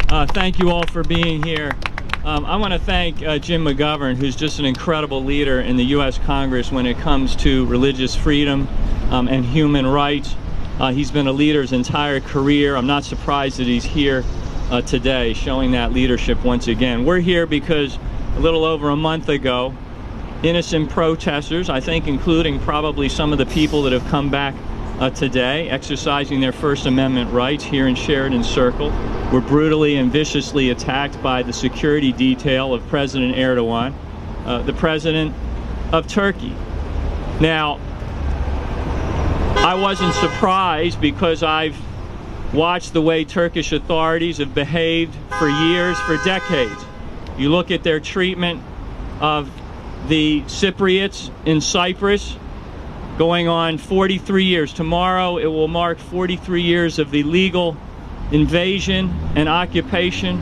Thank you all for being here. I want to thank Jim McGovern, who's just an incredible leader in the U.S. Congress when it comes to religious freedom and human rights. He's been a leader his entire career. I'm not surprised that he's here today, showing that leadership once again. We're here because a little over a month ago, innocent protesters, I think including probably some of the people that have come back today, exercising their First Amendment rights here in Sheridan Circle, were brutally and viciously attacked by the security detail of President Erdogan, the president of Turkey. Now, I wasn't surprised because I've watched the way Turkish authorities have behaved for years, for decades. You look at their treatment of the Cypriots in Cyprus, going on 43 years. Tomorrow it will mark 43 years of the illegal invasion and occupation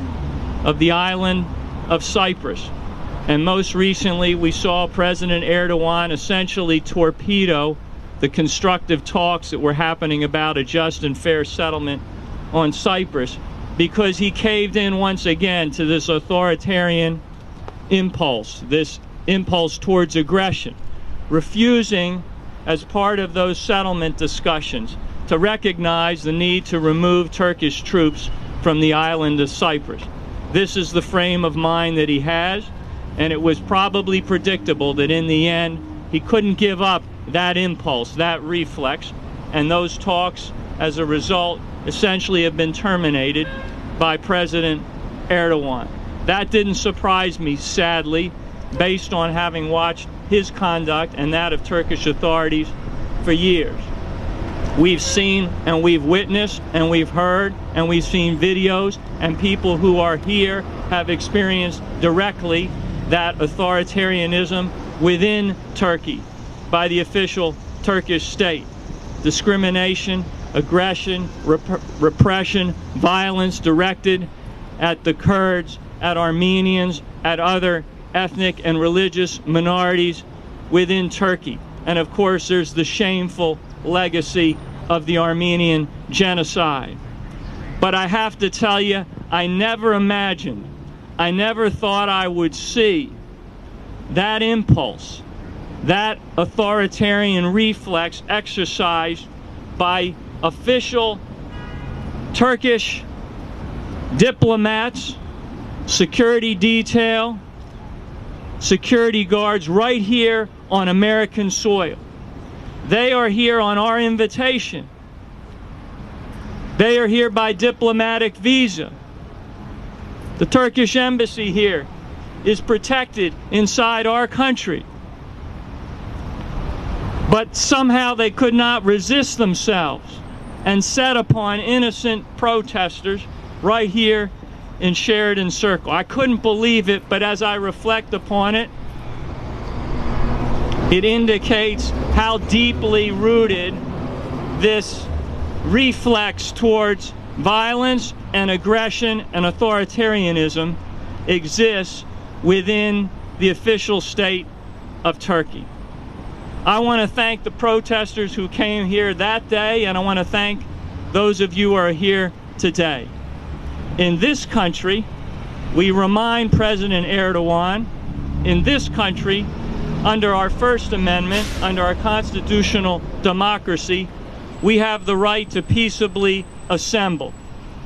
of the island of Cyprus. And most recently we saw President Erdogan essentially torpedo the constructive talks that were happening about a just and fair settlement on Cyprus because he caved in once again to this authoritarian impulse, this impulse towards aggression, refusing as part of those settlement discussions to recognize the need to remove Turkish troops from the island of Cyprus. This is the frame of mind that he has, and it was probably predictable that in the end he couldn't give up that impulse, that reflex, and those talks as a result essentially have been terminated by President Erdogan. That didn't surprise me, sadly, based on having watched his conduct and that of Turkish authorities for years. We've seen and we've witnessed and we've heard and we've seen videos, and people who are here have experienced directly that authoritarianism within Turkey by the official Turkish state. Discrimination, aggression, repression, violence directed at the Kurds, at Armenians, at other ethnic and religious minorities within Turkey. And of course there's the shameful legacy of the Armenian Genocide. But I have to tell you, I never imagined, I never thought I would see that impulse, that authoritarian reflex exercised by official Turkish diplomats, security detail, security guards right here on American soil. They are here on our invitation. They are here by diplomatic visa. The Turkish embassy here is protected inside our country. But somehow they could not resist themselves and set upon innocent protesters right here in Sheridan Circle. I couldn't believe it, but as I reflect upon it, it indicates how deeply rooted this reflex towards violence and aggression and authoritarianism exists within the official state of Turkey. I want to thank the protesters who came here that day, and I want to thank those of you who are here today. In this country, we remind President Erdogan, in this country, under our First Amendment, under our constitutional democracy, we have the right to peaceably assemble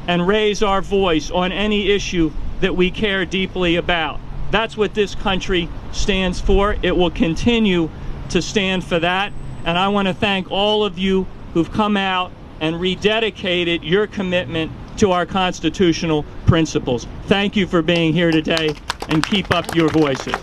and raise our voice on any issue that we care deeply about. That's what this country stands for. It will continue to stand for that. And I want to thank all of you who've come out and rededicated your commitment to our constitutional principles. Thank you for being here today, and keep up your voices.